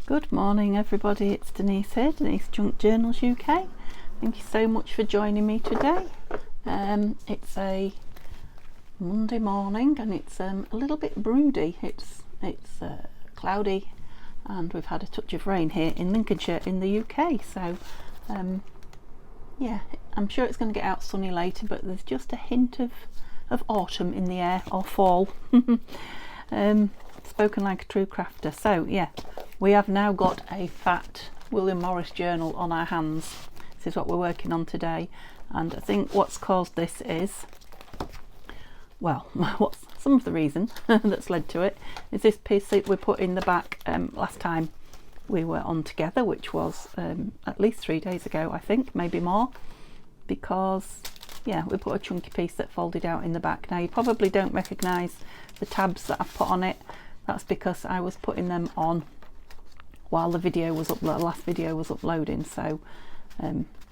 Good morning everybody, it's Denise here, Denise Junk Journals UK. Thank you so much for joining me today. It's a Monday morning and it's a little bit broody. It's cloudy and we've had a touch of rain here in Lincolnshire in the UK, so yeah, I'm sure it's going to get out sunny later, but there's just a hint of autumn in the air, or fall. Spoken like a true crafter. So yeah, we have now got a fat William Morris journal on our hands. This is what we're working on today, and I think what's caused this is, well, what's some of the reason that's led to it is this piece that we put in the back last time we were on together, which was at least 3 days ago, I think, maybe more, because yeah, we put a chunky piece that folded out in the back. Now you probably don't recognise the tabs that I've put on it. That's because I was putting them on while the video was the last video was uploading. So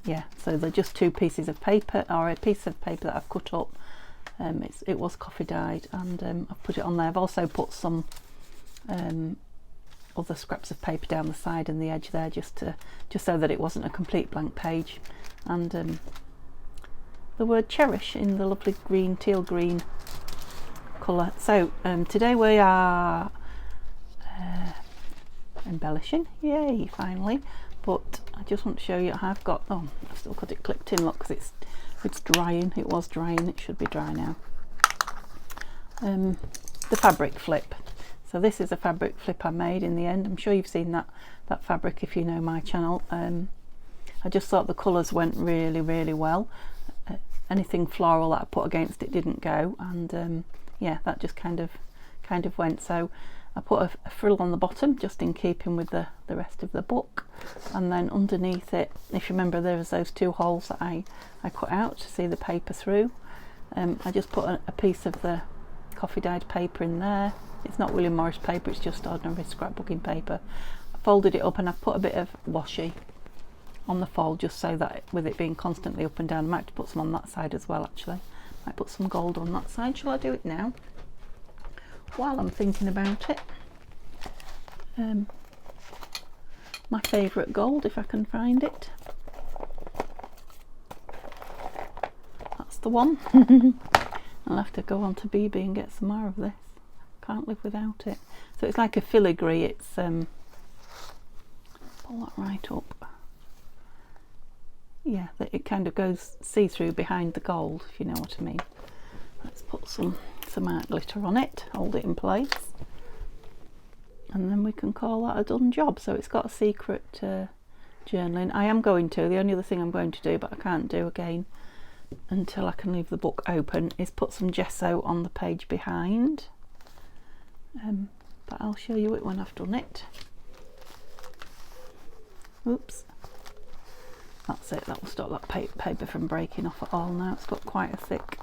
yeah, so they're just two pieces of paper, or a piece of paper that I've cut up. It was coffee dyed, and I've put it on there. I've also put some other scraps of paper down the side and the edge there, just so that it wasn't a complete blank page. And the word cherish in the lovely green, teal green colour. So today we are embellishing, yay, finally. But I just want to show you, I've still got it clipped in, look, because it's drying. It was drying, it should be dry now. The fabric flip. So this is a fabric flip I made in the end. I'm sure you've seen that fabric if you know my channel. I just thought the colours went really well. Anything floral that I put against it didn't go, and yeah, that just kind of went. So I put a frill on the bottom, just in keeping with the rest of the book, and then underneath it, if you remember, there was those two holes that I cut out to see the paper through. I just put a piece of the coffee dyed paper in there. It's not William Morris paper, it's just ordinary scrapbooking paper. I folded it up and I put a bit of washi on the fold, just so that with it being constantly up and down, I might have to put some on that side as well. Actually, I might put some gold on that side. Shall I do it now while I'm thinking about it? My favourite gold, if I can find it, that's the one. I'll have to go on to BB and get some more of this. Can't live without it. So it's like a filigree. It's pull that right up. Yeah, that it kind of goes see-through behind the gold, if you know what I mean. Let's put some art glitter on it, hold it in place, and then we can call that a done job. So it's got a secret journaling. I am going to, the only other thing I'm going to do, but I can't do again until I can leave the book open, is put some gesso on the page behind. But I'll show you it when I've done it. Oops. That's it, that will stop that paper from breaking off at all now. It's got quite a thick,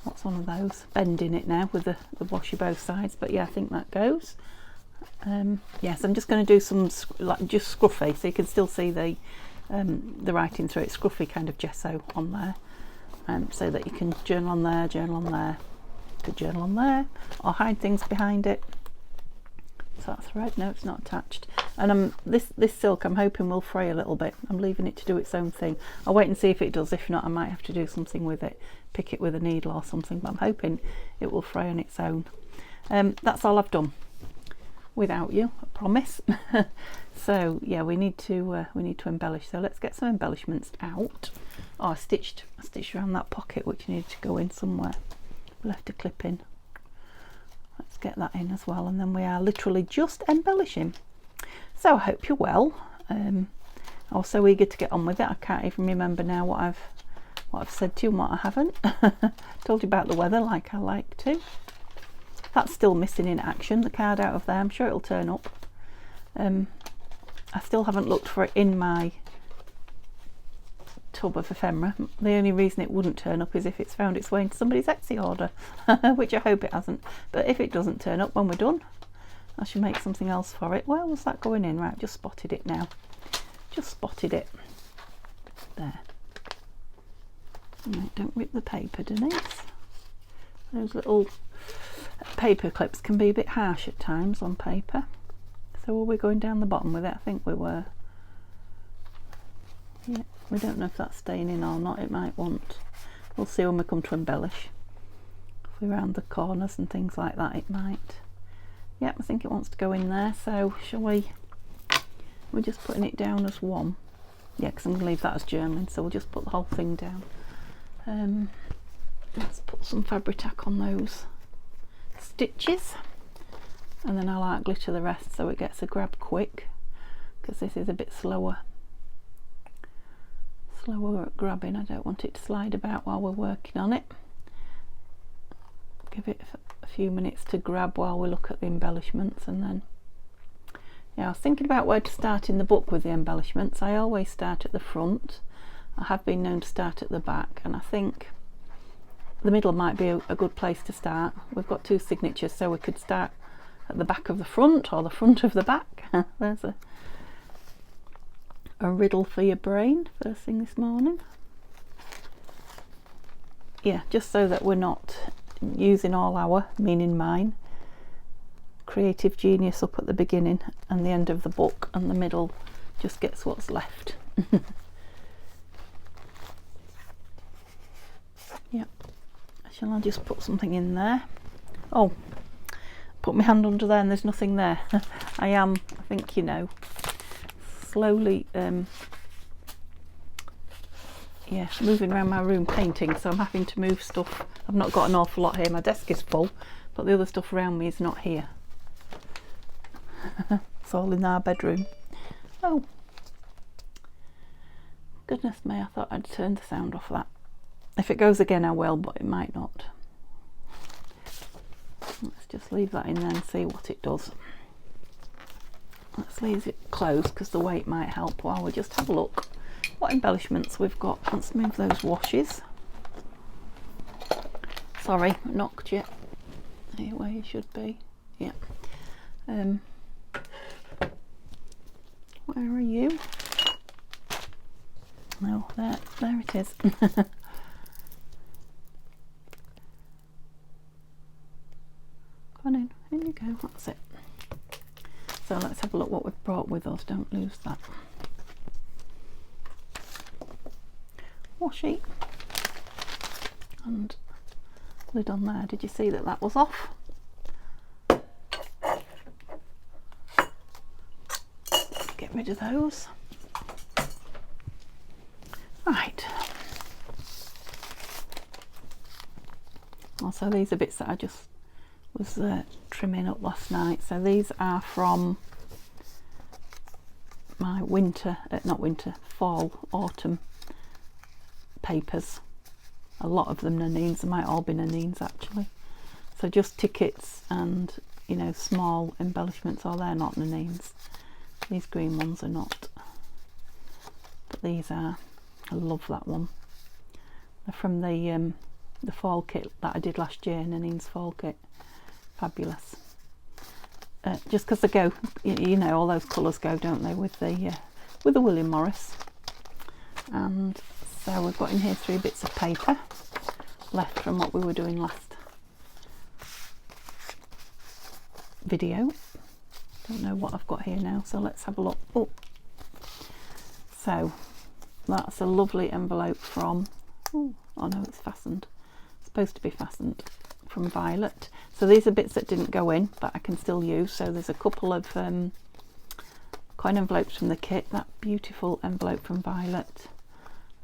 what's one of those? Bend in it now with the washi both sides, but yeah, I think that goes. Yes, I'm just going to do some just scruffy, so you can still see the writing through it, scruffy kind of gesso on there, so that you can journal on there, could journal on there, or hide things behind it. So that's thread, no, it's not attached. And this silk I'm hoping will fray a little bit. I'm leaving it to do its own thing. I'll wait and see if it does. If not, I might have to do something with it, pick it with a needle or something, but I'm hoping it will fray on its own. That's all I've done without you, I promise. So yeah, we need to embellish. So let's get some embellishments out. Oh, I stitched around that pocket which needed to go in somewhere. Left a clip in. Let's get that in as well, and then we are literally just embellishing. So I hope you're well. I was so eager to get on with it, I can't even remember now what I've said to you and what I haven't. Told you about the weather like I like to. That's still missing in action, the card out of there. I'm sure it'll turn up. I still haven't looked for it in my tub of ephemera. The only reason it wouldn't turn up is if it's found its way into somebody's Etsy order, which I hope it hasn't. But if it doesn't turn up when we're done, I should make something else for it. Where was that going in? Right, just spotted it now. Just spotted it. There. Right, don't rip the paper, Denise. Those little paper clips can be a bit harsh at times on paper. So were we going down the bottom with it? I think we were. Yeah, we don't know if that's staying in or not. It might want. We'll see when we come to embellish. If we round the corners and things like that, it might. Yep, I think it wants to go in there. So shall we? We're just putting it down as one. Yeah, because I'm going to leave that as journaling. So we'll just put the whole thing down. Let's put some Fabri-Tac on those stitches, and then I'll glitter the rest so it gets a grab quick, because this is a bit slower at grabbing. I don't want it to slide about while we're working on it. Give it a few minutes to grab while we look at the embellishments, and then yeah, I was thinking about where to start in the book with the embellishments. I always start at the front. I have been known to start at the back, and I think the middle might be a good place to start. We've got two signatures, so we could start at the back of the front or the front of the back. There's a riddle for your brain first thing this morning. Yeah, just so that we're not using all our, meaning mine, creative genius up at the beginning and the end of the book, and the middle just gets what's left. Yep. Shall I just put something in there? Oh, put my hand under there and there's nothing there. I am, I think you know, slowly yeah, moving around my room painting, so I'm having to move stuff. I've not got an awful lot here. My desk is full, but the other stuff around me is not here. It's all in our bedroom. Oh, goodness me, I thought I'd turn the sound off that. If it goes again I will, but it might not. Let's just leave that in there and see what it does. Let's leave it closed because the weight might help while we just have a look what embellishments we've got. Let's move those washes. Sorry, I knocked you. Here where you should be. Yeah. Where are you? No, there it is. Come on in you go, that's it. So let's have a look what we've brought with us, don't lose that. Washi. And lid on there, did you see that that was off? Get rid of those. Right. Also these are bits that I just was trimming up last night. So these are from my fall, autumn papers. A lot of them Nanines, they might all be Nanines actually. So just tickets and, you know, small embellishments, or they're not Nanines. These green ones are not, but these are. I love that one. They're from the fall kit that I did last year, Nanine's fall kit. Fabulous. Just because they go, you know, all those colours go, don't they, with the William Morris. And so we've got in here 3 bits of paper left from what we were doing last video. Don't know what I've got here now, so let's have a look. Oh, so that's a lovely envelope from, oh no, it's fastened. It's supposed to be fastened, from Violet. So these are bits that didn't go in, but I can still use. So there's a couple of coin envelopes from the kit, that beautiful envelope from Violet,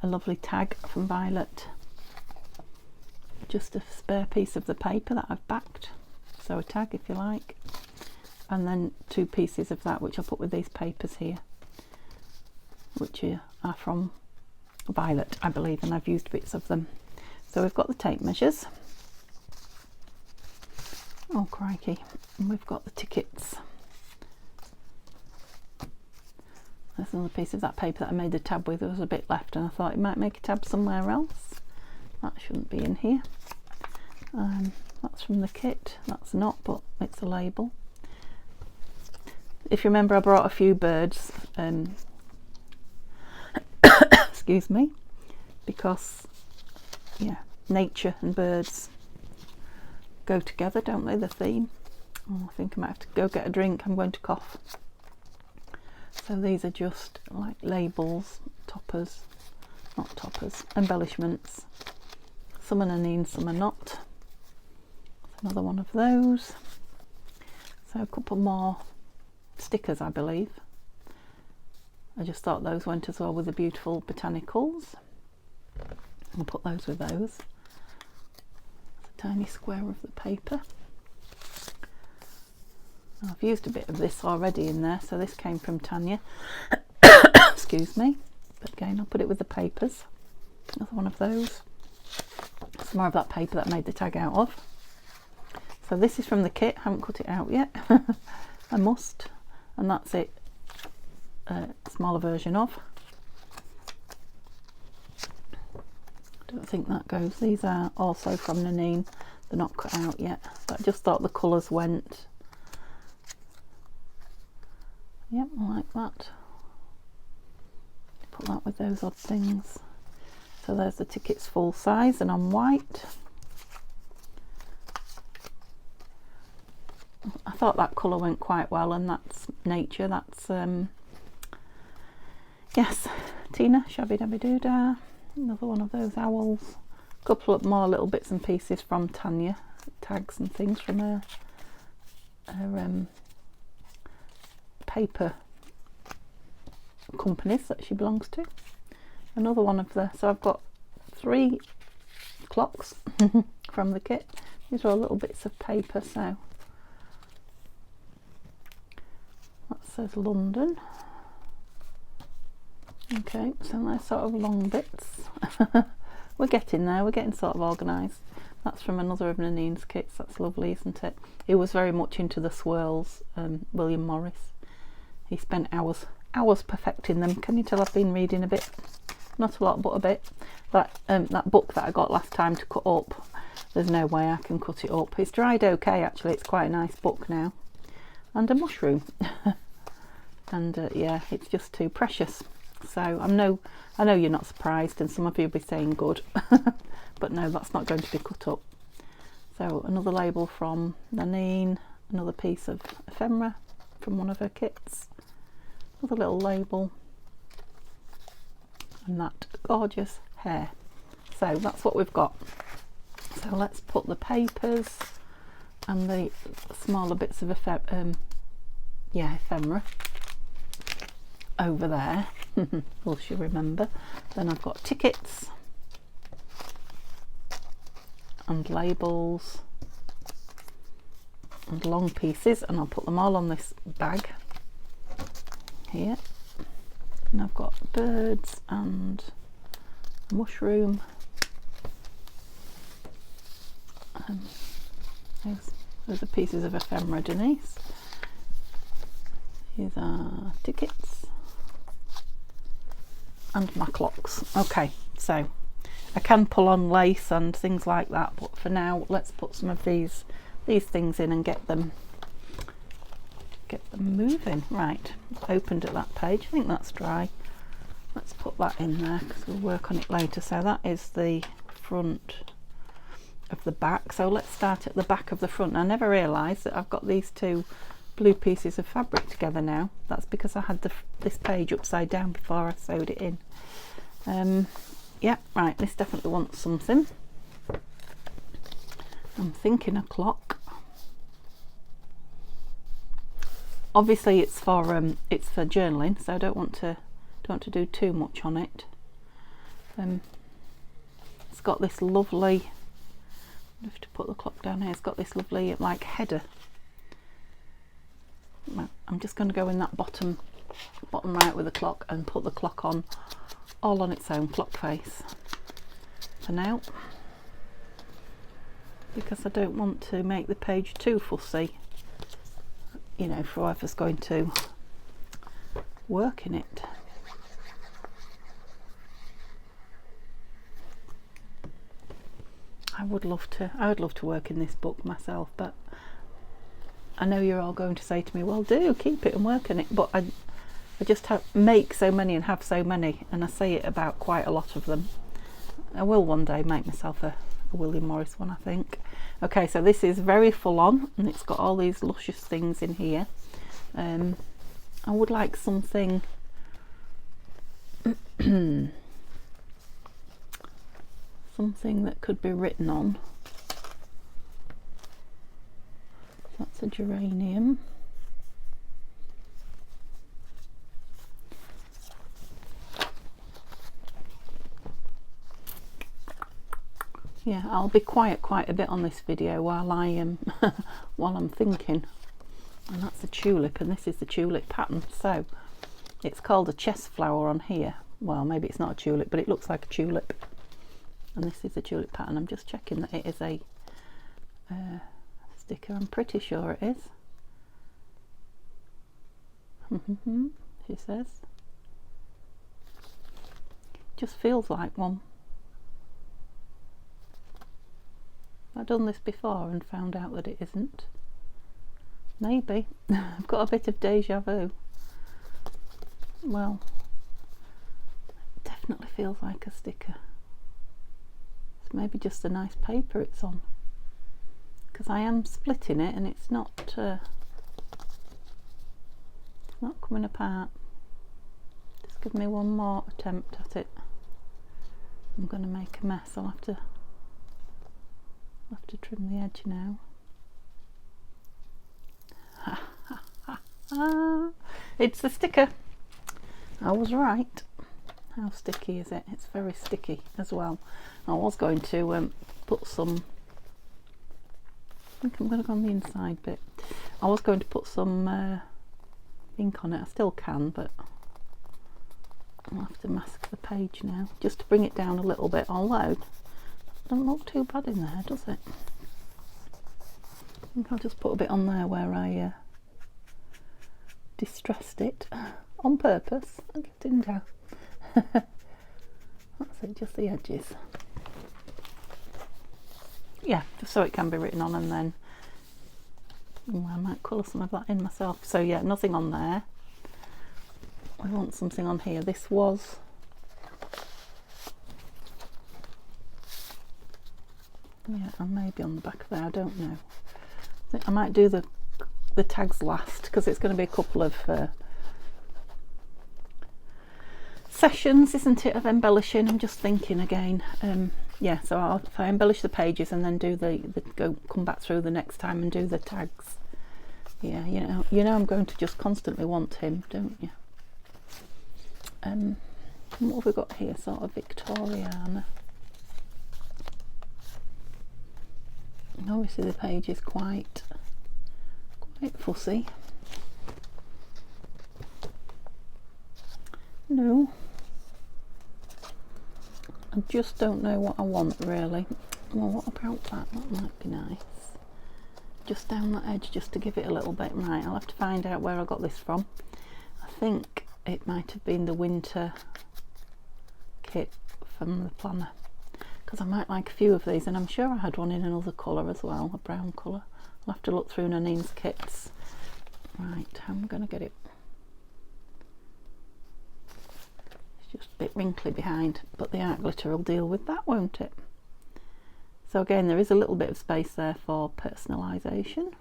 a lovely tag from Violet, just a spare piece of the paper that I've backed, so a tag if you like, and then 2 pieces of that which I'll put with these papers here, which are from Violet, I believe, and I've used bits of them. So we've got the tape measures. Oh crikey, and we've got the tickets. There's another piece of that paper that I made the tab with. There was a bit left and I thought it might make a tab somewhere else. That shouldn't be in here. That's from the kit. That's not, but it's a label. If you remember, I brought a few birds, excuse me, because yeah, nature and birds go together, don't they, the theme? Oh, I think I might have to go get a drink, I'm going to cough. So these are just like labels, toppers, not toppers, embellishments. Some are Nanine, some are not. Another one of those. So a couple more stickers, I believe. I just thought those went as well with the beautiful botanicals. I'll put those with those. It's a tiny square of the paper. I've used a bit of this already in there, so this came from Tanya. Excuse me. But again, I'll put it with the papers. Another one of those. Some more of that paper that I made the tag out of. So this is from the kit, haven't cut it out yet. I must. And that's it. Smaller version of. I don't think that goes. These are also from Nanine. They're not cut out yet. But I just thought the colours went. Yep, I like that. Put that with those odd things. So there's the tickets full size and on white. I thought that colour went quite well, and that's nature. That's yes, Tina, Shabby Dabby Doodah. Another one of those owls. A couple of more little bits and pieces from Tanya, tags and things from her paper companies that she belongs to. Another one of the, so I've got 3 clocks from the kit. These are all little bits of paper, so that says London. Okay, so they're sort of long bits. We're getting there, we're getting sort of organised. That's from another of Nanine's kits. That's lovely, isn't it? He was very much into the swirls, William Morris. He spent hours perfecting them. Can you tell I've been reading a bit? Not a lot, but a bit. That book that I got last time to cut up, there's no way I can cut it up. It's dried okay, actually. It's quite a nice book now. And a mushroom. And yeah, it's just too precious. So I know you're not surprised, and some of you will be saying good. But no, that's not going to be cut up. So another label from Nanine, another piece of ephemera from one of her kits. Another little label, and that gorgeous hair. So that's what we've got. So let's put the papers and the smaller bits of ephemera over there. Will she remember? Then I've got tickets and labels and long pieces, and I'll put them all on this bag here. And I've got birds and a mushroom. Those are pieces of ephemera, Denise. These are tickets and my clocks. Okay, so I can pull on lace and things like that, but for now let's put some of these things in and get them moving. Right, opened at that page. I think that's dry. Let's put that in there because we'll work on it later. So that is the front of the back. So let's start at the back of the front. I never realised that I've got these 2 blue pieces of fabric together now. That's because I had this page upside down before I sewed it in. Yeah, right, this definitely wants something. I'm thinking a clock. Obviously it's for journaling, so I don't want to do too much on it. It's got this lovely, I have to put the clock down here. It's got this lovely like header. I'm just going to go in that bottom right with the clock and put the clock on all on its own, clock face for now, because I don't want to make the page too fussy, you know, for whoever's going to work in it. I would love to work in this book myself, but I know you're all going to say to me, well, do keep it and work in it, but I just make so many and have so many, and I say it about quite a lot of them. I will one day make myself a William Morris one, I think. Okay, so this is very full on, and it's got all these luscious things in here. I would like something something that could be written on. That's a geranium. Yeah, I'll be quiet quite a bit on this video while I am while I'm thinking. And that's a tulip, and this is the tulip pattern. So it's called a chest flower on here. Well, maybe it's not a tulip, but it looks like a tulip. And this is the tulip pattern. I'm just checking that it is a sticker. I'm pretty sure it is. She says. Just feels like one. I've done this before and found out that it isn't. Maybe. I've got a bit of deja vu. Well, it definitely feels like a sticker. It's maybe just a nice paper it's on, because I am splitting it and it's not coming apart. Just give me one more attempt at it. I'm going to make a mess. I'll have to trim the edge now. It's a sticker. I was right. How sticky is it? It's very sticky as well. I was going to put some, I think I'm going to go on the inside bit. I was going to put some ink on it. I still can, but I'll have to mask the page now just to bring it down a little bit, although it doesn't look too bad in there, does it? I think I'll just put a bit on there where I distressed it on purpose. I didn't I? That's it, just the edges. Yeah, just so it can be written on, and then I might colour some of that in myself. So yeah, nothing on there. I want something on here. This was and maybe on the back there, I don't know. I think I might do the tags last, because it's going to be a couple of sessions, isn't it, of embellishing. I'm just thinking again. Yeah, so if I embellish the pages and then do come back through the next time and do the tags. Yeah, you know I'm going to just constantly want him, don't you? What have we got here? Sort of Victoriana. And obviously the page is quite fussy. No, I just don't know what I want really. Well, what about that? That might be nice. Just down that edge, just to give it a little bit. Right, I'll have to find out where I got this from. I think it might have been the winter kit from the planner, because I might like a few of these, and I'm sure I had one in another colour as well, a brown colour. I'll have to look through Nanine's kits. Right, how am I going to get it? It's just a bit wrinkly behind, but the art glitter will deal with that, won't it? So again, there is a little bit of space there for personalisation.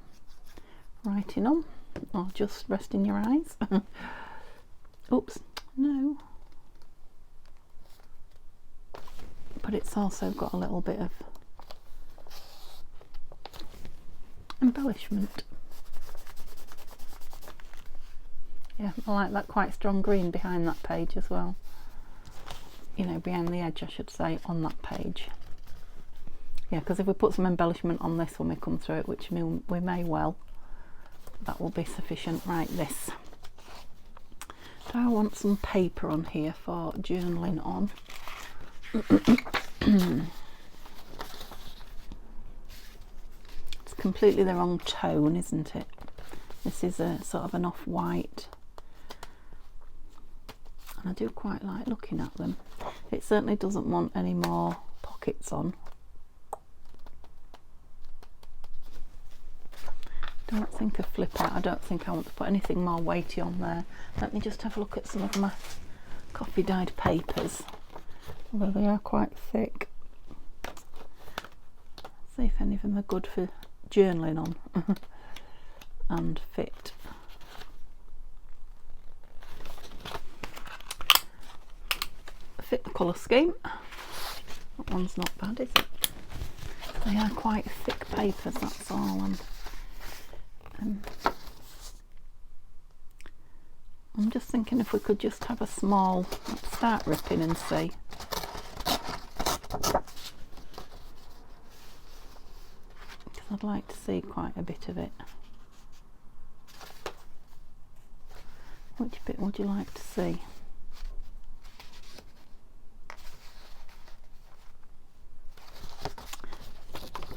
Writing on, or just resting your eyes. Oops, no. But it's also got a little bit of embellishment. Yeah, I like that quite strong green behind that page as well. You know, behind the edge, I should say, on that page. Yeah, because if we put some embellishment on this when we come through it, which we may well, that will be sufficient. Right, this. Do I want some paper on here for journaling on? It's completely the wrong tone, isn't it? This is a sort of an off-white, and I do quite like looking at them. It certainly doesn't want any more pockets on. Don't think of flip out. I don't think I want to put anything more weighty on there. Let me just have a look at some of my coffee dyed papers, although they are quite thick. See if any of them are good for journaling on and fit. Fit the colour scheme. That one's not bad, is it? They are quite thick papers, that's all. I'm just thinking if we could just have a small, start ripping and see. Because I'd like to see quite a bit of it. Which bit would you like to see?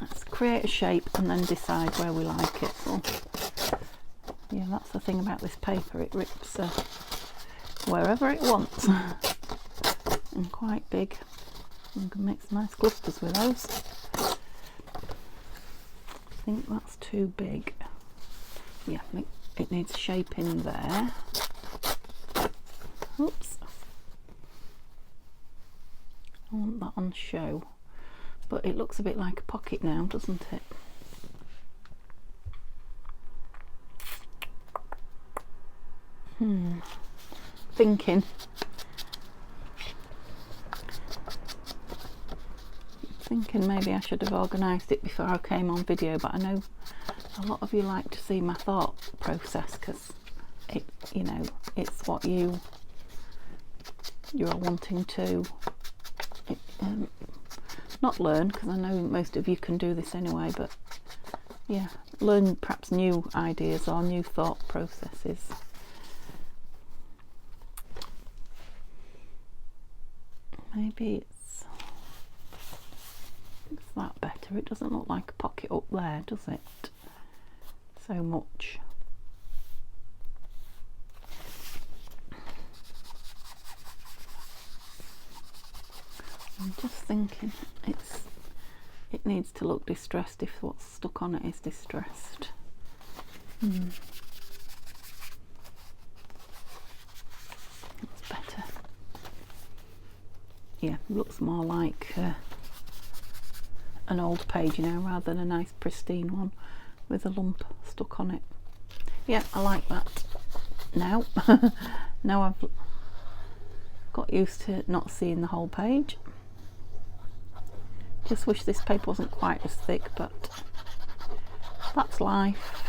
Let's create a shape and then decide where we like it. So, yeah, that's the thing about this paper, it rips wherever it wants. And quite big. You can make some nice clusters with those. I think that's too big. Yeah, it needs shaping there. Oops. I want that on show. But it looks a bit like a pocket now, doesn't it? Thinking maybe I should have organised it before I came on video, but I know a lot of you like to see my thought process because it, you know, it's what you're wanting to not learn, because I know most of you can do this anyway, but yeah, learn perhaps new ideas or new thought processes. Maybe it's that better. It doesn't look like a pocket up there, does it? So much. I'm just thinking it needs to look distressed if what's stuck on it is distressed. That's better. Yeah, looks more like an old page, you know, rather than a nice pristine one with a lump stuck on it. Yeah, I like that. Now, now I've got used to not seeing the whole page. Just wish this paper wasn't quite as thick, but that's life.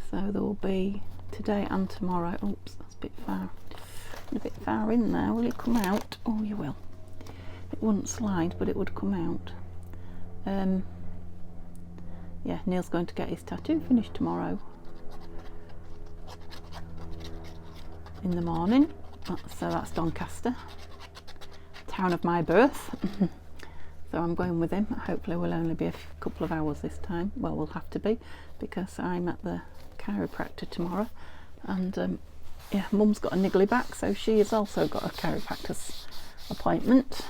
So there will be today and tomorrow. Oops, that's a bit far. A bit far in there. Will it come out? Oh, you will. It wouldn't slide, but it would come out. Yeah, Neil's going to get his tattoo finished tomorrow in the morning. So that's Doncaster, town of my birth. So I'm going with him. Hopefully we'll only be a couple of hours this time. Well, we'll have to be, because I'm at the chiropractor tomorrow, and yeah, Mum's got a niggly back, so she has also got a chiropractor's appointment.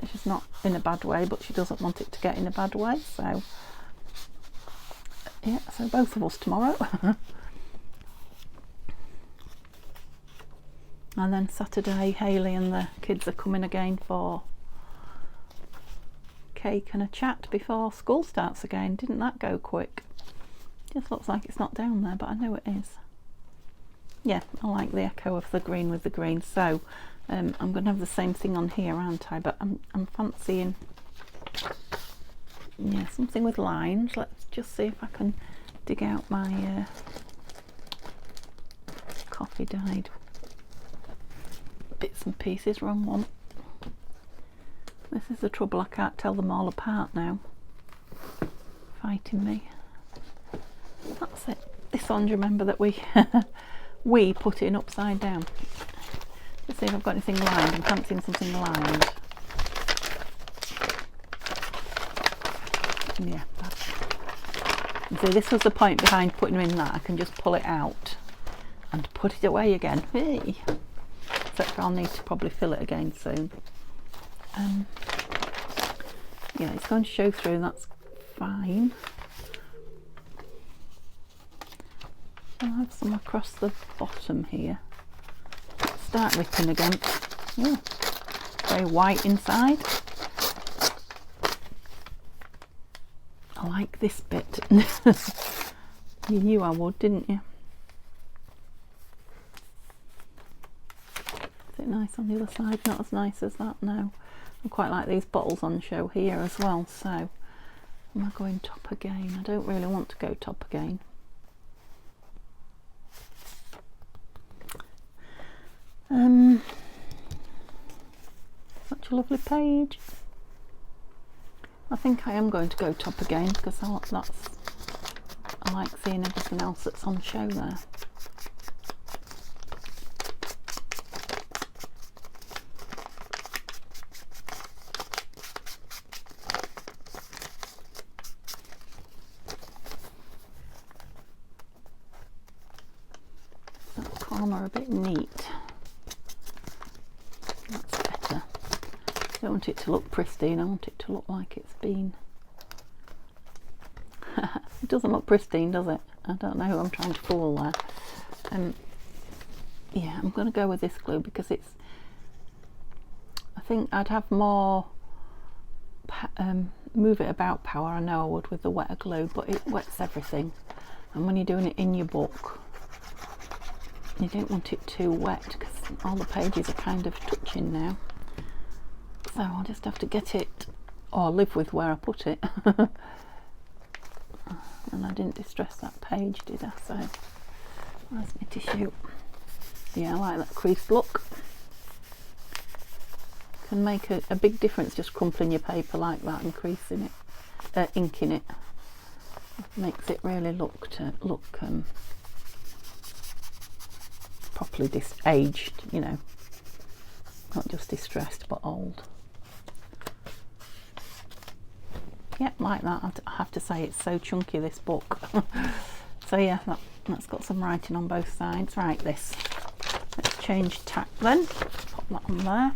She's not in a bad way, but she doesn't want it to get in a bad way. So yeah, so both of us tomorrow. And then Saturday, Hayley and the kids are coming again for cake and a chat before school starts again. Didn't that go quick? Just looks like it's not down there, but I know it is. Yeah, I like the echo of the green with the green. So I'm going to have the same thing on here, aren't I? But I'm fancying, yeah, something with lines. Let's just see if I can dig out my coffee dyed bits and pieces. Wrong one. This is the trouble, I can't tell them all apart now. Fighting me. That's it. This one, do you remember that we we put it in upside down? Let's see if I've got anything lined. I'm fancying something lined. Yeah, that's it. See, this was the point behind putting in that. I can just pull it out and put it away again. Hey. Except I'll need to probably fill it again soon. Yeah, it's going to show through, that's fine. I'll have some across the bottom here. Start ripping again. Yeah, very white inside. I like this bit. You knew I would, didn't you? Is it nice on the other side? Not as nice as that, no. I quite like these bottles on show here as well, so am I going top again? I don't really want to go top again. Such a lovely page. I think I am going to go top again because I like seeing everything else that's on show there. That corner a bit neat. That's better. I don't want it to look pristine, I want it to look like it's been... It doesn't look pristine, does it? I don't know who I'm trying to fool there. Yeah, I'm going to go with this glue because it's... I think I'd have more move it about power, I know I would with the wetter glue, but it wets everything. And when you're doing it in your book, you don't want it too wet because all the pages are kind of touching now. So I'll just have to get it, or live with where I put it. And I didn't distress that page, did I? So where's my tissue? Yeah, I like that crease look. Can make a big difference just crumpling your paper like that and creasing it, inking it. Makes it really look properly aged, you know, not just distressed but old. Yep, like that. I have to say it's so chunky, this book. So yeah, that's got some writing on both sides. Right, let's change tack then. Pop that on there.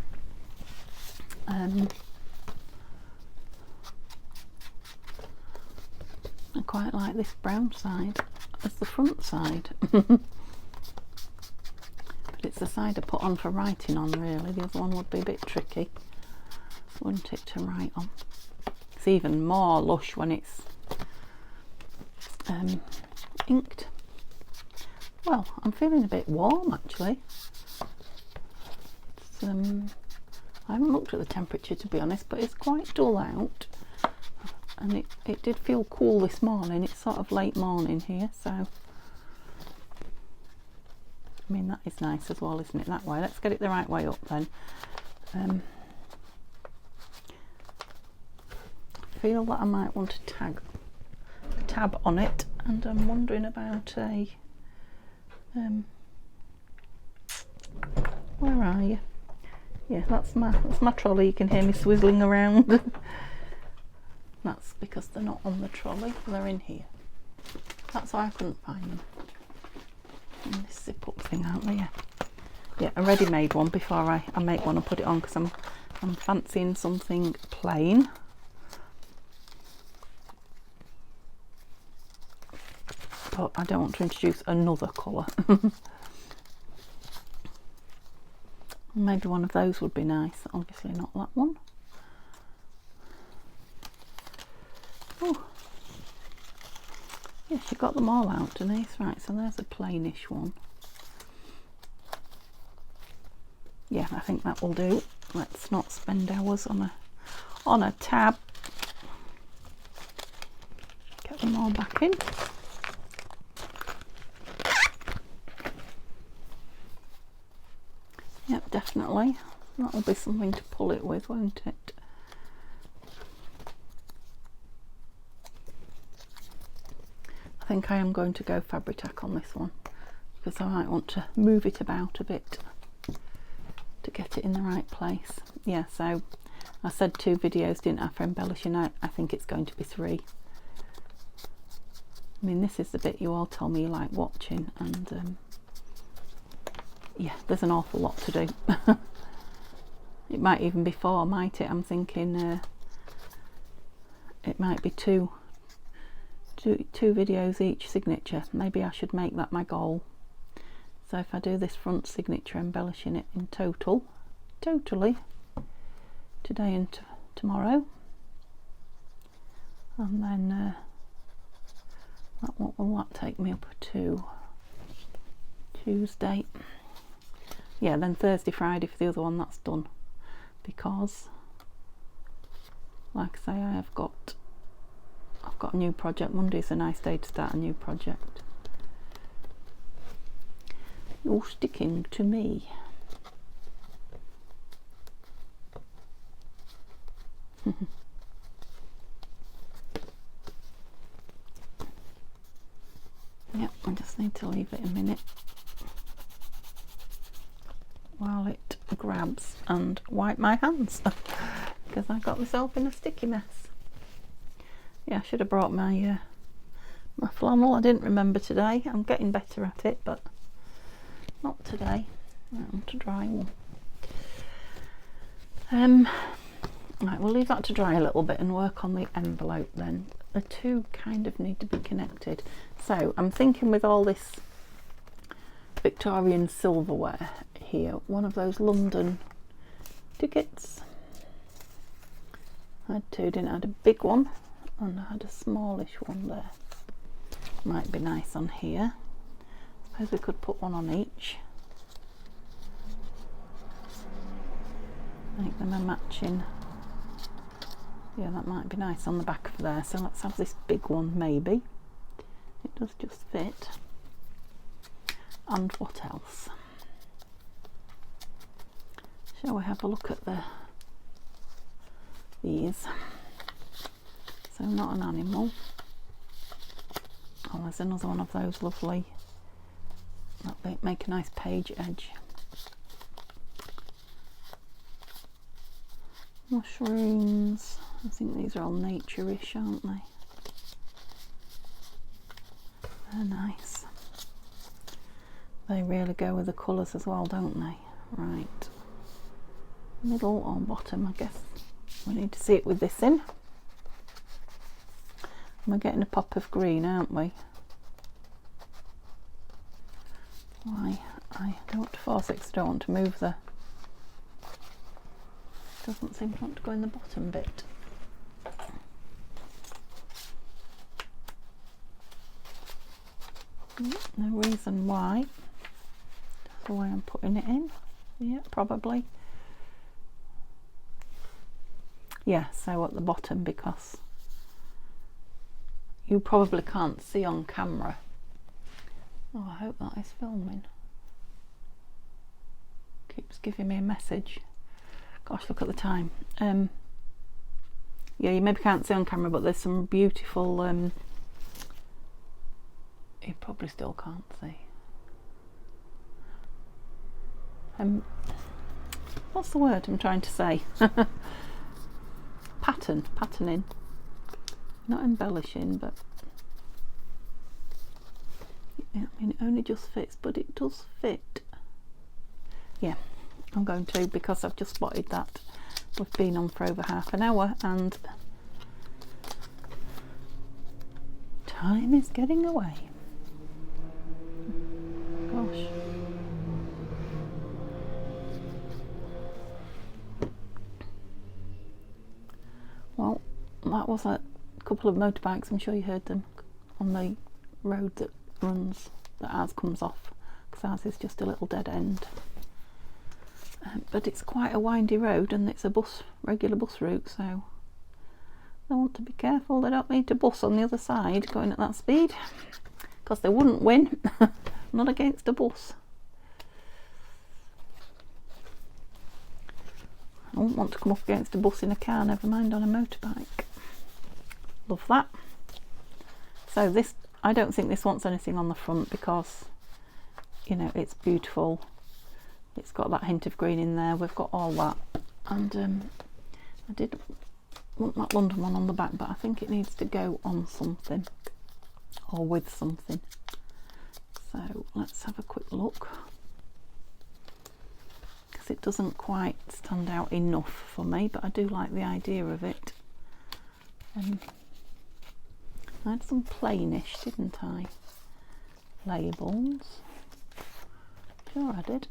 I quite like this brown side as the front side. But it's the side I put on for writing on, really. The other one would be a bit tricky, wouldn't it, to write on? It's even more lush when it's inked. Well, I'm feeling a bit warm actually. It's, I haven't looked at the temperature to be honest, but it's quite dull out, and it did feel cool this morning. It's sort of late morning here, so I mean that is nice as well, isn't it, that way? Let's get it the right way up then. I feel that I might want to tab on it, and I'm wondering about a where are you? Yeah, that's my trolley. You can hear me swizzling around. That's because they're not on the trolley, they're in here. That's why I couldn't find them. And this zip up thing, aren't they? Yeah, a ready-made one before I make one and put it on, because I'm fancying something plain. But I don't want to introduce another colour. Maybe one of those would be nice. Obviously not that one. Oh, yes, you got them all out, Denise. Right, so there's a plainish one. Yeah, I think that will do. Let's not spend hours on a tab. Get them all back in. Yep, definitely. That'll be something to pull it with, won't it? I think I am going to go Fabri-Tac on this one, because I might want to move it about a bit to get it in the right place. Yeah, so I said 2 videos, didn't I, for embellishing. I think it's going to be 3. I mean, this is the bit you all tell me you like watching, and yeah, there's an awful lot to do. It might even be 4, might it? I'm thinking it might be two videos each signature. Maybe I should make that my goal. So if I do this front signature, embellishing it in total, totally today and tomorrow, and then what will that take me up to? Tuesday. Yeah, then Thursday, Friday for the other one, that's done, because like I say, I've got a new project. Monday's a nice day to start a new project. You're sticking to me. Yep, I just need to leave it a minute while it grabs and wipe my hands because I got myself in a sticky mess. Yeah, I should have brought my my flannel. I didn't remember today. I'm getting better at it, but not today. I want to dry one. Right, we'll leave that to dry a little bit and work on the envelope then. The two kind of need to be connected. So I'm thinking with all this Victorian silverware here, one of those London tickets. I had two, didn't I? I had a big one and I had a smallish one there. Might be nice on here. Suppose we could put one on each. Make them a matching. Yeah, that might be nice on the back of there. So let's have this big one, maybe. It does just fit. And what else? Shall we have a look at these? So not an animal. Oh, there's another one of those lovely. That'll make a nice page edge. Mushrooms. I think these are all nature-ish, aren't they? They're nice. They really go with the colours as well, don't they? Right. Middle or bottom, I guess. We need to see it with this in. We're getting a pop of green, aren't we? Why? I don't want to force it because I don't want to move the... Doesn't seem to want to go in the bottom bit. No reason why. That's the way I'm putting it in. Yeah, probably. Yeah, so at the bottom, because you probably can't see on camera. Oh, I hope that is filming. Keeps giving me a message. Gosh, look at the time. Yeah, you maybe can't see on camera, but there's some beautiful... you probably still can't see. What's the word I'm trying to say? Patterning. Not embellishing, but... I mean, it only just fits, but it does fit. Yeah. I'm going to, because I've just spotted that we've been on for over half an hour and time is getting away. Gosh. Well, that was a couple of motorbikes. I'm sure you heard them on the road that ours comes off, because ours is just a little dead end. But it's quite a windy road and it's a regular bus route, so they want to be careful they don't need to bus on the other side going at that speed, because they wouldn't win. Not against a bus. I wouldn't want to come up against a bus in a car, never mind on a motorbike. Love that. So this, I don't think this wants anything on the front because, you know, it's beautiful. It's got that hint of green in there. We've got all that, and I did want that London one on the back, but I think it needs to go on something or with something. So let's have a quick look, because it doesn't quite stand out enough for me, but I do like the idea of it. I had some plainish, didn't I? Labels. Sure I did.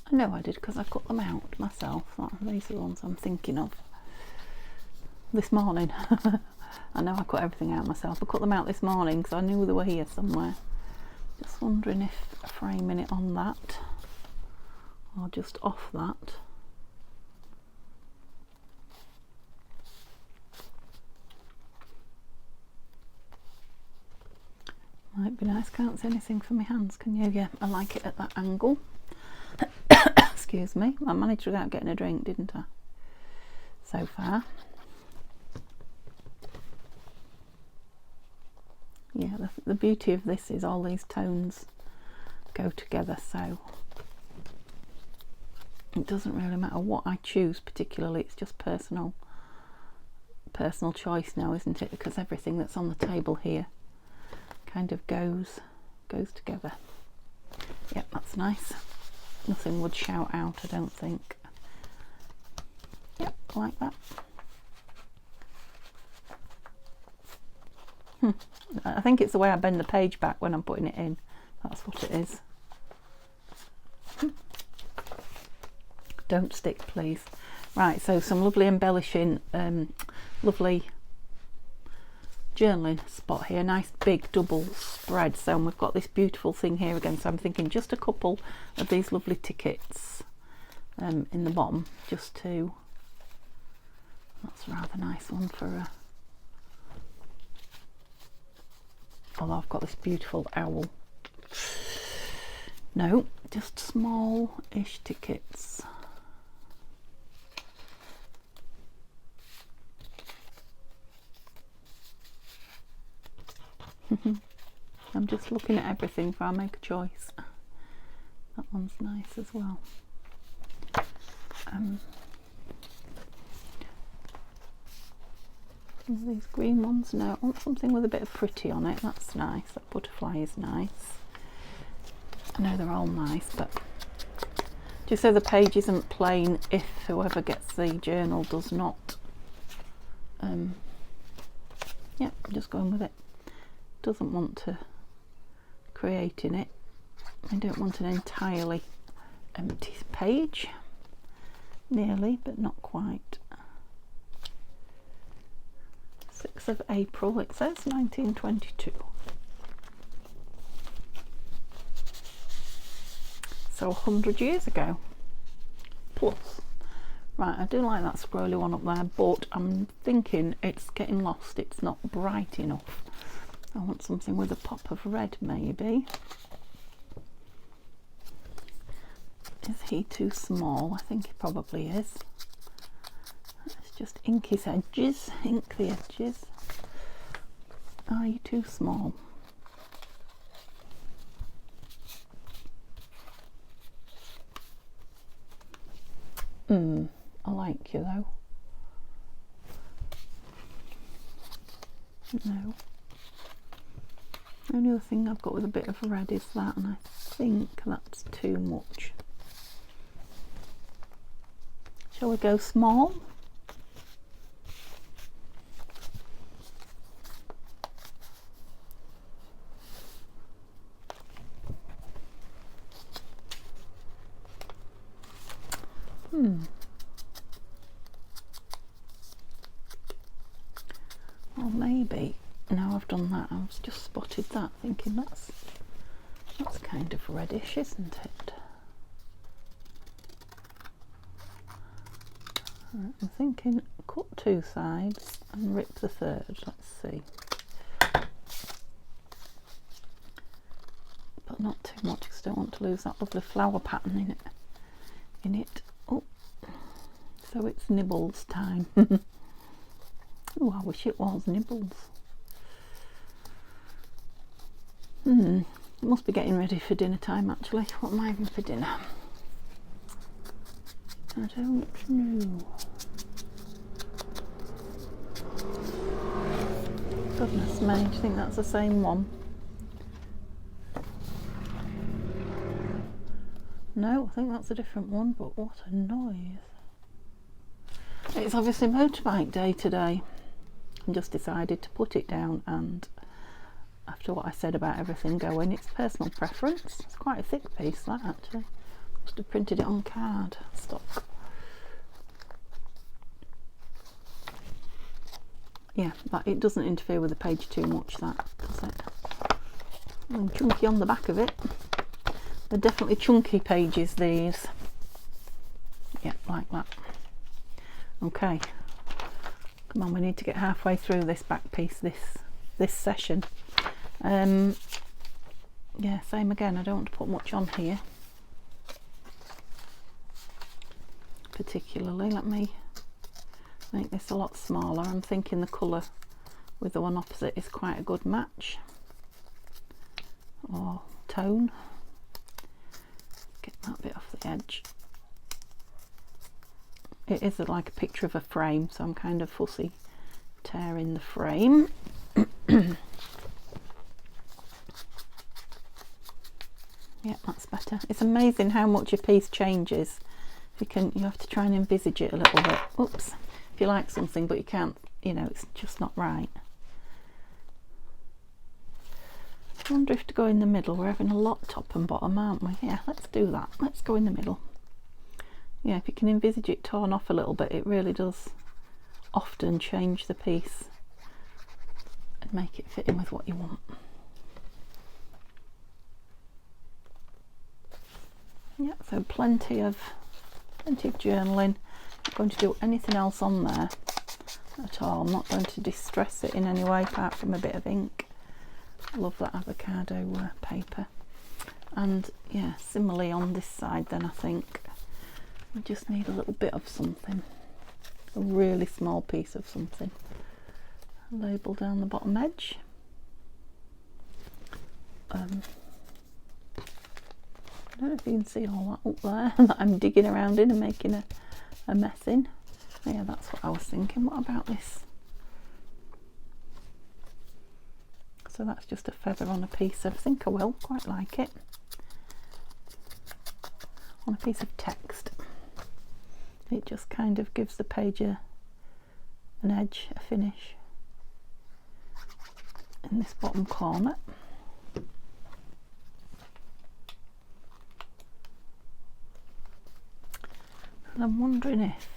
I know I did because I cut them out myself. These are the ones I'm thinking of. This morning. I know I cut everything out myself. I cut them out this morning because I knew they were here somewhere. Just wondering if framing it on that or just off that. Might be nice. Can't see anything for my hands, can you? Yeah, I like it at that angle. Excuse me. I managed without getting a drink, didn't I? So far. Yeah, the beauty of this is all these tones go together, so it doesn't really matter what I choose particularly. It's just personal choice now, isn't it? Because everything that's on the table here kind of goes together. Yep, that's nice. Nothing would shout out, I don't think. Yep, like that. I think it's the way I bend the page back when I'm putting it in. That's what it is. Don't stick, please. Right, so some lovely embellishing, lovely journaling spot here. Nice big double spread. So we've got this beautiful thing here again. So I'm thinking just a couple of these lovely tickets in the bottom, just to. That's a rather nice one for a. Although I've got this beautiful owl. No, just small-ish tickets. I'm just looking at everything before I make a choice. That one's nice as well. These green ones, no, I want something with a bit of pretty on it. That's nice. That butterfly is nice. I know they're all nice, but just so the page isn't plain, if whoever gets the journal does not. Yeah, I'm just going with it. Doesn't want to create in it. I don't want an entirely empty page. Nearly, but not quite. 6th of April, it says 1922. So 100 years ago. Plus. Right, I do like that scrolly one up there, but I'm thinking it's getting lost. It's not bright enough. I want something with a pop of red, maybe. Is he too small? I think he probably is. Let's just ink his edges. Ink the edges. Are you too small? I like you though. No. The only other thing I've got with a bit of red is that, and I think that's too much. Shall we go small? Well, maybe. Now I've done that, I've just spotted that, thinking that's kind of reddish, isn't it? Right, I'm thinking cut 2 sides and rip the 3rd. Let's see. But not too much because I don't want to lose that lovely flower pattern in it. Oh, so it's nibbles time. Oh, I wish it was nibbles. It must be getting ready for dinner time actually. What am I having for dinner? I don't know. Goodness me, do you think that's the same one? No, I think that's a different one, but what a noise. It's obviously motorbike day today. I just decided to put it down, and after what I said about everything going, it's personal preference. It's quite a thick piece that actually. Must have printed it on card stock. Yeah, but it doesn't interfere with the page too much, that, does it? And chunky on the back of it. They're definitely chunky pages, these. Yeah, like that. Okay. Come on, we need to get halfway through this back piece, this session. Yeah, same again. I don't want to put much on here. Particularly, let me make this a lot smaller. I'm thinking the colour with the one opposite is quite a good match. Or tone. Get that bit off the edge. It is like a picture of a frame, so I'm kind of fussy tearing the frame. Yeah, that's better. It's amazing how much a piece changes. You have to try and envisage it a little bit. Oops. If you like something but you can't, you know, it's just not right. I wonder if to go in the middle. We're having a lot top and bottom, aren't we? Yeah, let's do that. Let's go in the middle. Yeah, if you can envisage it torn off a little bit, it really does often change the piece and make it fit in with what you want. Yeah, so plenty of journaling. Not going to do anything else on there at all. I'm not going to distress it in any way apart from a bit of ink. Love that avocado paper. And yeah, similarly on this side then, I think we just need a little bit of something, a really small piece of something. Label down the bottom edge. I don't know if you can see all that up there that I'm digging around in and making a mess in. Yeah, that's what I was thinking. What about this? So that's just a feather on a piece. I think I will quite like it. On a piece of text. It just kind of gives the page an edge, a finish in this bottom corner. And I'm wondering if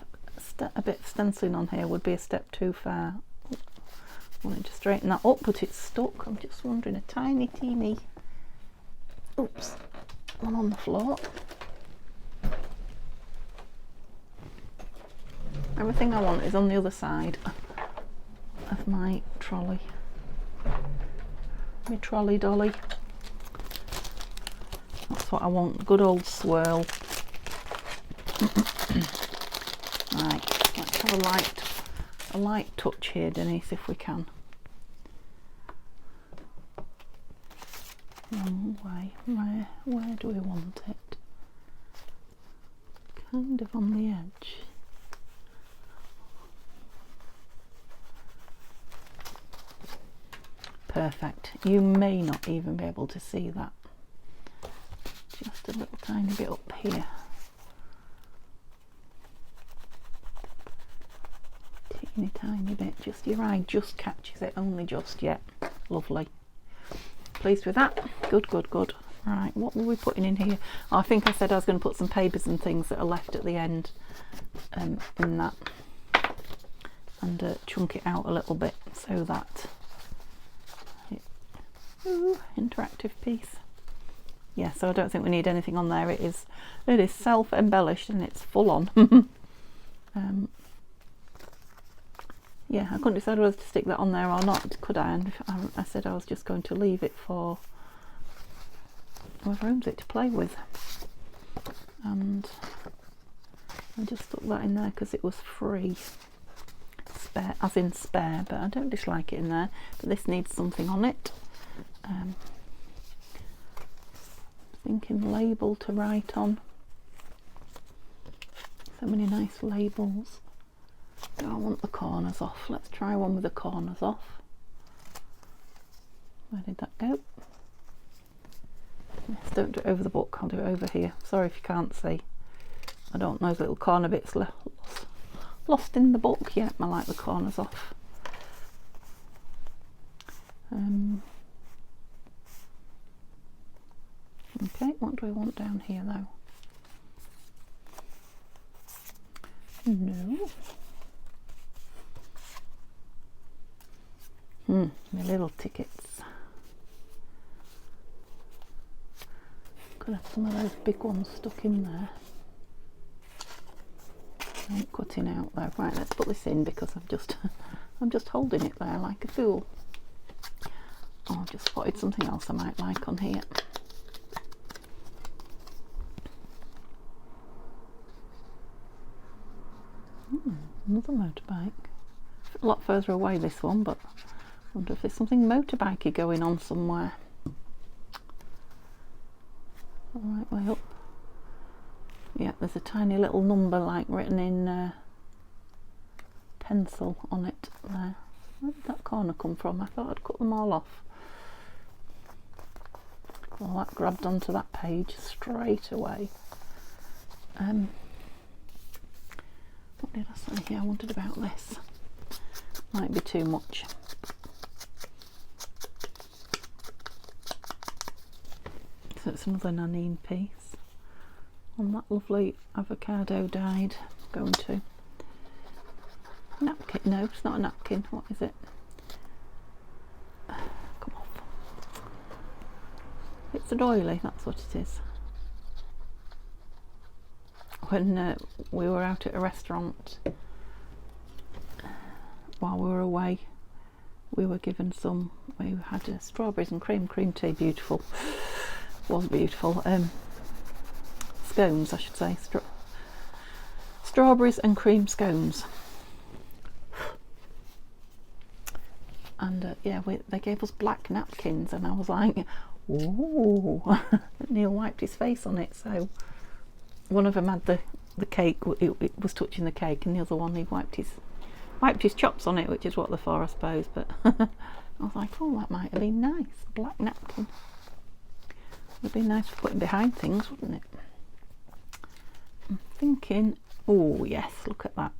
a bit of stenciling on here would be a step too far. I wanted to straighten that up, but it's stuck. I'm just wondering, a tiny, teeny, oops, one on the floor. Everything I want is on the other side of my trolley. My trolley dolly. That's what I want, good old swirl. Right, let's have a light touch here, Denise, if we can. Wrong way. Where do we want it? Kind of on the edge. Perfect. You may not even be able to see that. Just a little tiny bit up here. Tiny bit, just your eye just catches it, only just yet. Lovely. Pleased with that. Good. Right, what were we putting in here? Oh, I think I said I was going to put some papers and things that are left at the end in that, and chunk it out a little bit so that interactive piece. Yeah, so I don't think we need anything on there. It is self-embellished and it's full on. Yeah, I couldn't decide whether to stick that on there or not, could I? And I said I was just going to leave it for whoever owns it to play with. And I just stuck that in there because it was free. Spare, as in spare, but I don't dislike it in there. But this needs something on it. Thinking label to write on. So many nice labels. Do I want the corners off? Let's try one with the corners off. Where did that go? Yes, don't do it over the book, I'll do it over here. Sorry if you can't see. I don't want those little corner bits lost in the book. Yeah, I like the corners off. Okay, what do we want down here though? No. My little tickets. Could have some of those big ones stuck in there. I'm cutting out though. Right, let's put this in because I'm just holding it there like a fool. Oh, I've just spotted something else I might like on here. Another motorbike. A lot further away this one, but I wonder if there's something motorbikey going on somewhere. All right, way up. Yeah, there's a tiny little number like written in pencil on it there. Where did that corner come from? I thought I'd cut them all off. Well, that grabbed onto that page straight away. What did I say here? I wondered about this. Might be too much. So it's another Nanine piece. On that lovely avocado dyed. Going to napkin. No, it's not a napkin. What is it? Come off. It's a doily. That's what it is. When we were out at a restaurant while we were away, we were given some. We had strawberries and cream tea. Beautiful. Was beautiful. Scones, I should say. Strawberries and cream scones. And yeah, they gave us black napkins, and I was like, "Ooh!" Neil wiped his face on it. So one of them had the cake. It was touching the cake, and the other one he wiped his chops on it, which is what they're for, I suppose. But I was like, "Oh, that might have been nice. Black napkin. Would be nice for putting behind things, wouldn't it?" I'm thinking, oh yes, look at that.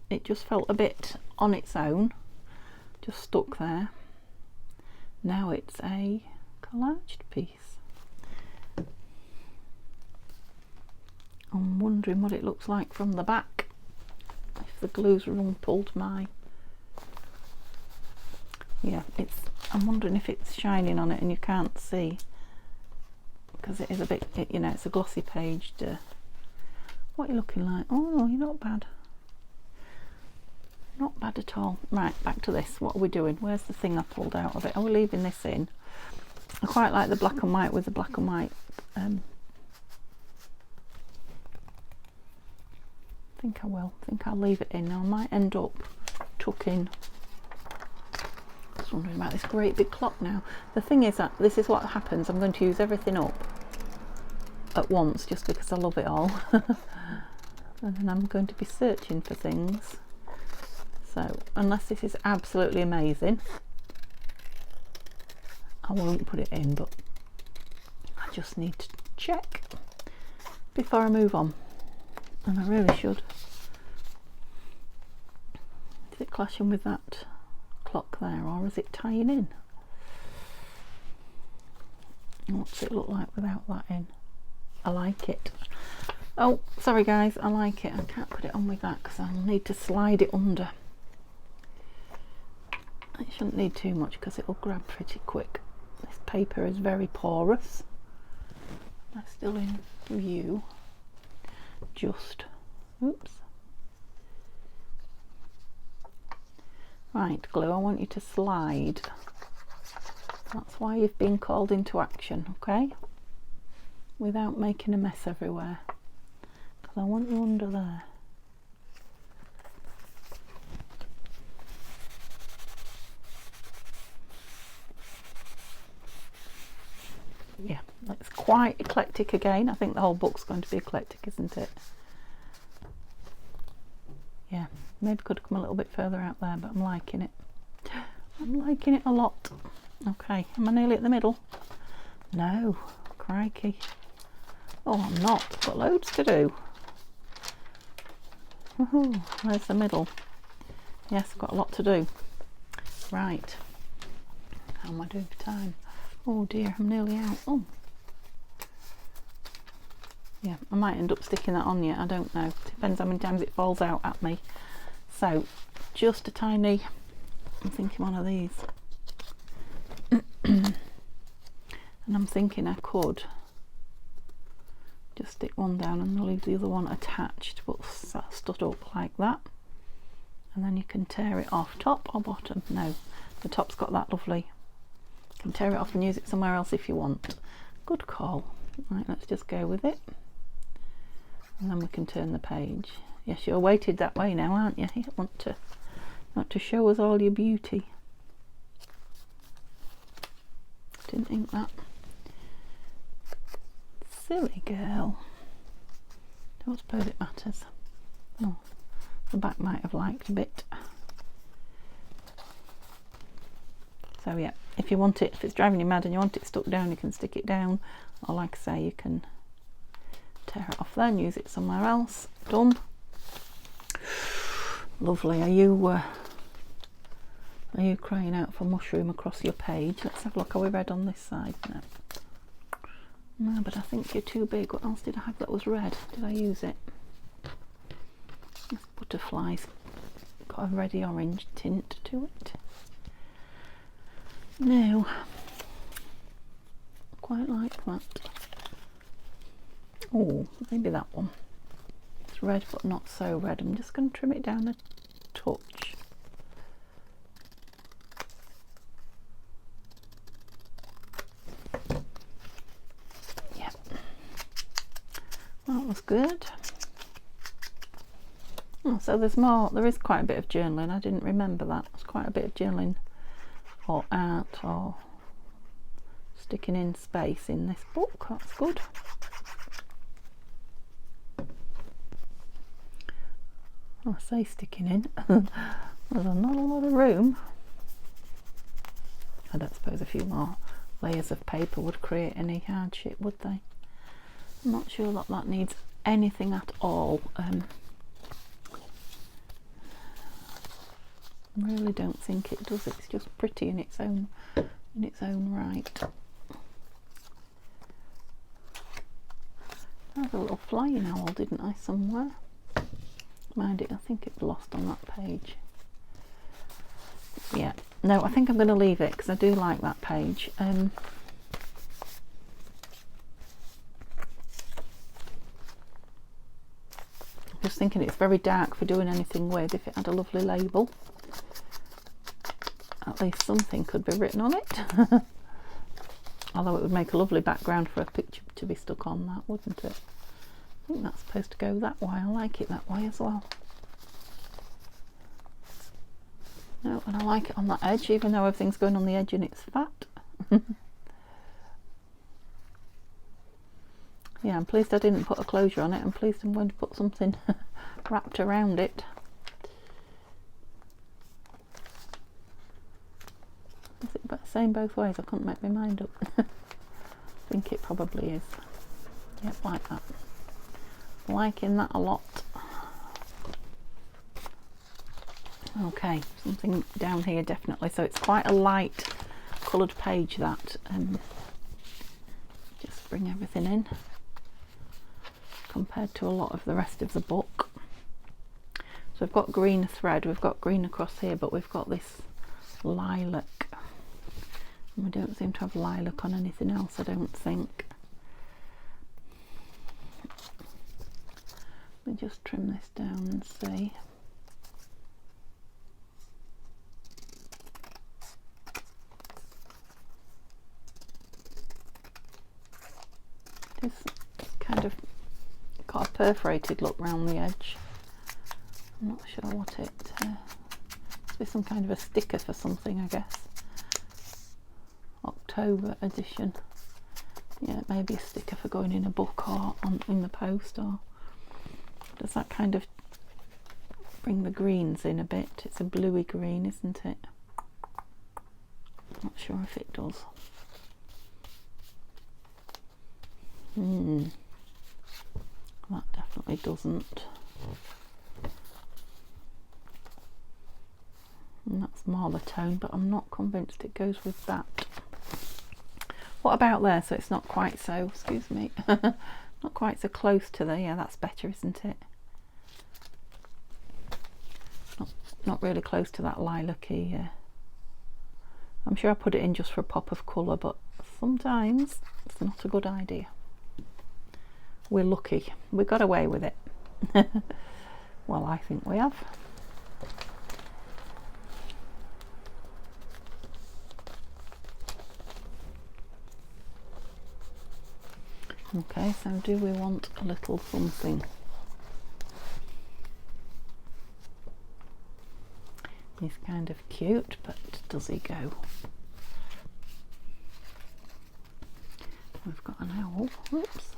It just felt a bit on its own, just stuck there. Now it's a collaged piece. I'm wondering what it looks like from the back. If the glue's rumpled my... Yeah, I'm wondering if it's shining on it and you can't see, because it is a bit, you know, it's a glossy page. What are you looking like? Oh no, you're not bad. Not bad at all. Right, back to this. What are we doing? Where's the thing I pulled out of it? Are we leaving this in? I quite like the black and white with the black and white. I think I will. I think I'll leave it in. Now I might end up tucking. Just wondering about this great big clock now. The thing is that this is what happens. I'm going to use everything up at once just because I love it all. And then I'm going to be searching for things. So unless this is absolutely amazing, I won't put it in, but I just need to check before I move on. And I really should. Is it clashing with that clock there, or is it tying in? What's it look like without that in? I like it. Oh, sorry guys, I like it. I can't put it on with that because I'll need to slide it under. It shouldn't need too much because it will grab pretty quick. This paper is very porous. That's still in view. Just, oops. Right, glue, I want you to slide. That's why you've been called into action, okay? Without making a mess everywhere. Because I want you under there. Yeah, it's quite eclectic again. I think the whole book's going to be eclectic, isn't it? Yeah, maybe could have come a little bit further out there, but I'm liking it. I'm liking it a lot. Okay, am I nearly at the middle? No, crikey. Oh, I'm not. I've got loads to do. Woohoo, where's the middle? Yes, I've got a lot to do. Right. How am I doing for time? Oh dear, I'm nearly out. Oh. Yeah, I might end up sticking that on yet, I don't know. Depends how many times it falls out at me. So, just a tiny, I'm thinking one of these. And I'm thinking I could just stick one down and leave the other one attached, but stood up like that. And then you can tear it off, top or bottom. No, the top's got that lovely. You can tear it off and use it somewhere else if you want. Good call. Right, let's just go with it. And then we can turn the page. Yes, you're weighted that way now, aren't you? You want to show us all your beauty. Didn't think that. Silly girl. Don't suppose it matters. Oh, the back might have liked a bit. So yeah, if you want it, if it's driving you mad and you want it stuck down, you can stick it down. Or like I say, you can tear it off there and use it somewhere else. Done. Lovely. Are you crying out for mushroom across your page? Let's have a look. Are we red on this side? No. No, but I think you're too big. What else did I have that was red? Did I use it? This butterfly's got a reddy orange tint to it. No. Quite like that. Oh, maybe that one. It's red but not so red. I'm just going to trim it down a touch. Yep. That was good. Oh, so there's more. There is quite a bit of journaling. I didn't remember that. There's quite a bit of journaling or art or sticking in space in this book. That's good. I say sticking in. There's not a lot of room. I don't suppose a few more layers of paper would create any hardship, would they? I'm not sure that that needs anything at all. I really don't think it does. It's just pretty in its own right. I had a little flying owl, didn't I, somewhere? Mind it, I think it's lost on that page. Yeah, no, I think I'm going to leave it because I do like that page. Just thinking it's very dark for doing anything with. If it had a lovely label, at least something could be written on it. Although it would make a lovely background for a picture to be stuck on that, wouldn't it? I think that's supposed to go that way. I like it that way as well. No, and I like it on that edge, even though everything's going on the edge and it's fat. Yeah, I'm pleased I didn't put a closure on it. I'm pleased I'm going to put something wrapped around it. Is it the same both ways? I couldn't make my mind up. I think it probably is. Yep, like that. Liking that a lot. Okay, something down here definitely. So it's quite a light coloured page that. Just bring everything in compared to a lot of the rest of the book. So we've got green thread, we've got green across here, but we've got this lilac. And we don't seem to have lilac on anything else, I don't think. Let me just trim this down and see. It's kind of got a perforated look round the edge. I'm not sure what it must be, some kind of a sticker for something, I guess. October edition. Yeah, it may be a sticker for going in a book or in the post, or does that kind of bring the greens in a bit? It's a bluey green, isn't it? Not sure if it does. That definitely doesn't. And that's more the tone, but I'm not convinced it goes with that. What about there? So it's not quite so, excuse me, Not quite so close to the, yeah, that's better, isn't it? Not really close to that lilac-y. I'm sure I put it in just for a pop of colour, but sometimes it's not a good idea. We're lucky. We got away with it. Well, I think we have. Okay, so do we want a little something? He's kind of cute, but does he go? We've got an owl. Oops.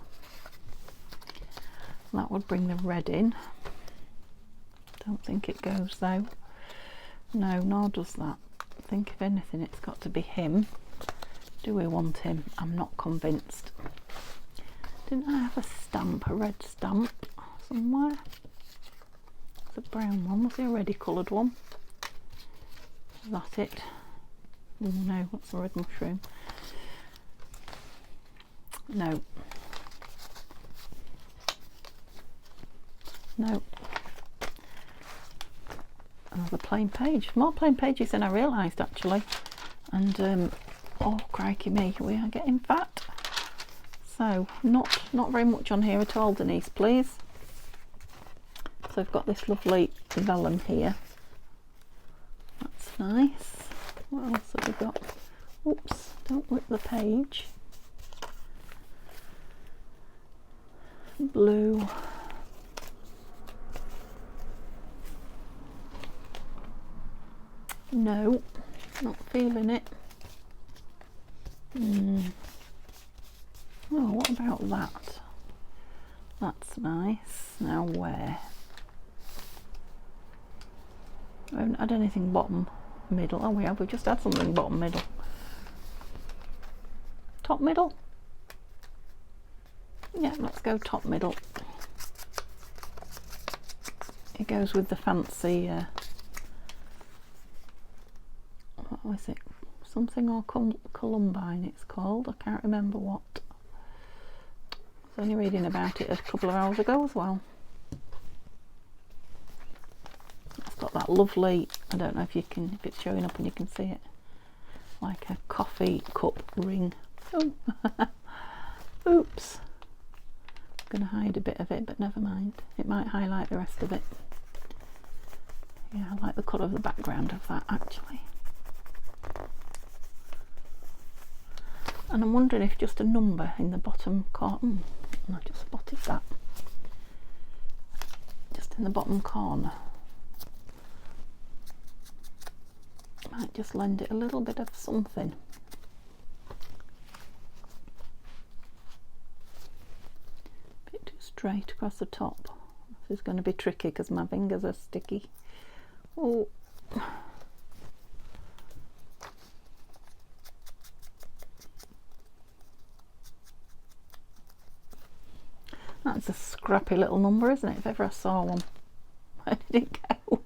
That would bring the red in. Don't think it goes though. No, nor does that. I think if anything it's got to be him. Do we want him? I'm not convinced. Didn't I have a stamp, a red stamp somewhere? It's a brown one. Was there a reddy coloured one? Is that it? Oh no, what's the red mushroom? No. No. Another plain page. More plain pages than I realised actually. And oh crikey me, we are getting fat. So not very much on here at all, Denise, please. So I've got this lovely vellum here. That's nice. What else have we got? Oops, don't rip the page. Blue. No, not feeling it. Oh, what about that? That's nice. Now where? I haven't had anything bottom middle. Oh, we have. We've just had something bottom middle. Top middle? Yeah, let's go top middle. It goes with the fancy, what was it? Something or Columbine it's called. I can't remember what. I was only reading about it a couple of hours ago as well. It's got that lovely, I don't know if it's showing up and you can see it, like a coffee cup ring. Oh, oops. I'm going to hide a bit of it, but never mind. It might highlight the rest of it. Yeah, I like the colour of the background of that actually. And I'm wondering if just a number in the bottom corner. I just spotted that. Just in the bottom corner. Might just lend it a little bit of something. A bit too straight across the top. This is going to be tricky because my fingers are sticky. Oh. That's a scrappy little number, isn't it? If ever I saw one. Where did it go?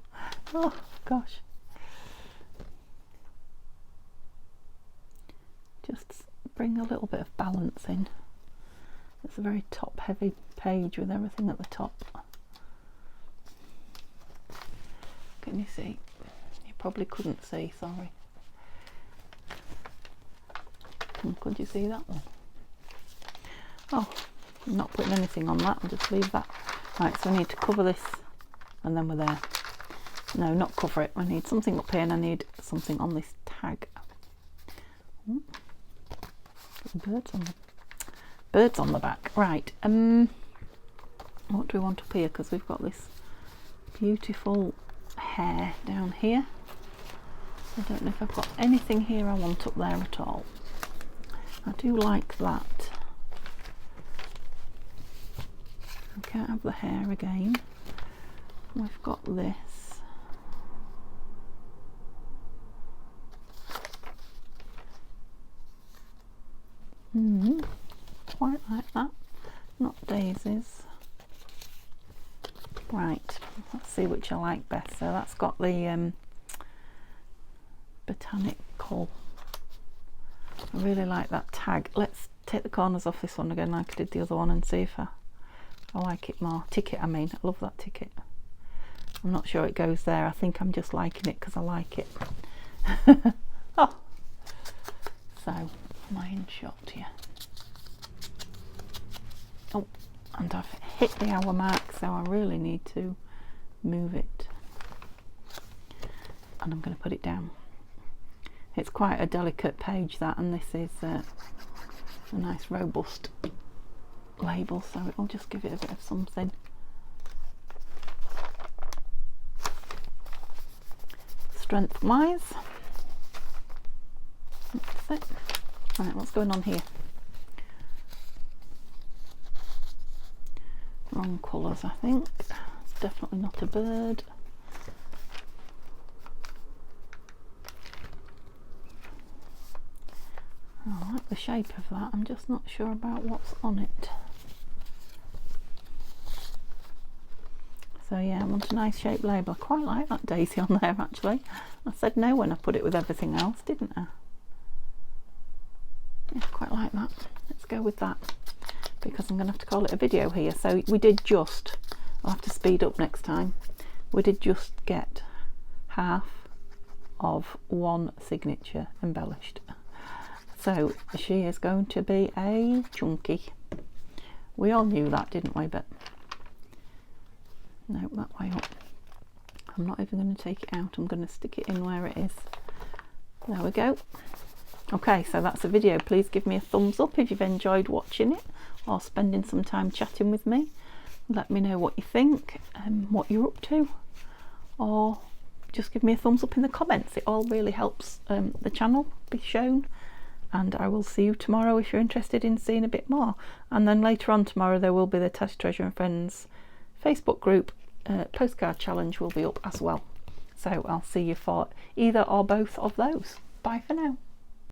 Oh gosh. Just bring a little bit of balance in. It's a very top heavy page with everything at the top. Can you see? You probably couldn't see, sorry. Could you see that one? Oh, I'm not putting anything on that, I'll just leave that. Right, so I need to cover this and then we're there. No, not cover it. I need something up here and I need something on this tag. Ooh. Birds on the back. Right, what do we want up here? Because we've got this beautiful hair down here. I don't know if I've got anything here I want up there at all. I do like that. I can't have the hair again. We've got this. Quite like that. Not daisies. Right, let's see which I like best. So that's got the botanical. I really like that tag. Let's take the corners off this one again like I did the other one and see if I like it more. Ticket, I mean. I love that ticket. I'm not sure it goes there. I think I'm just liking it because I like it. Oh, so am I in shot here? Oh, and I've hit the hour mark, so I really need to move it. And I'm going to put it down. It's quite a delicate page, that, and this is a nice robust label, so it'll just give it a bit of something. Strength wise, that's it. Right, what's going on here? Wrong colours, I think. It's definitely not a bird. I like the shape of that, I'm just not sure about what's on it. So yeah, I want a nice shaped label. I quite like that daisy on there actually. I said no when I put it with everything else, didn't I? Yeah, quite like that. Let's go with that, because I'm going to have to call it a video here. So we did just, I'll have to speed up next time, we did just get half of one signature embellished. So she is going to be a chunky. We all knew that, didn't we? But no, that way up. I'm not even going to take it out. I'm going to stick it in where it is. There we go. Okay, so that's the video. Please give me a thumbs up if you've enjoyed watching it or spending some time chatting with me. Let me know what you think and what you're up to, or just give me a thumbs up in the comments. It all really helps the channel be shown. And I will see you tomorrow if you're interested in seeing a bit more. And then later on tomorrow there will be the Tassie Treasure and Friends Facebook group. Postcard challenge will be up as well. So I'll see you for either or both of those. Bye for now.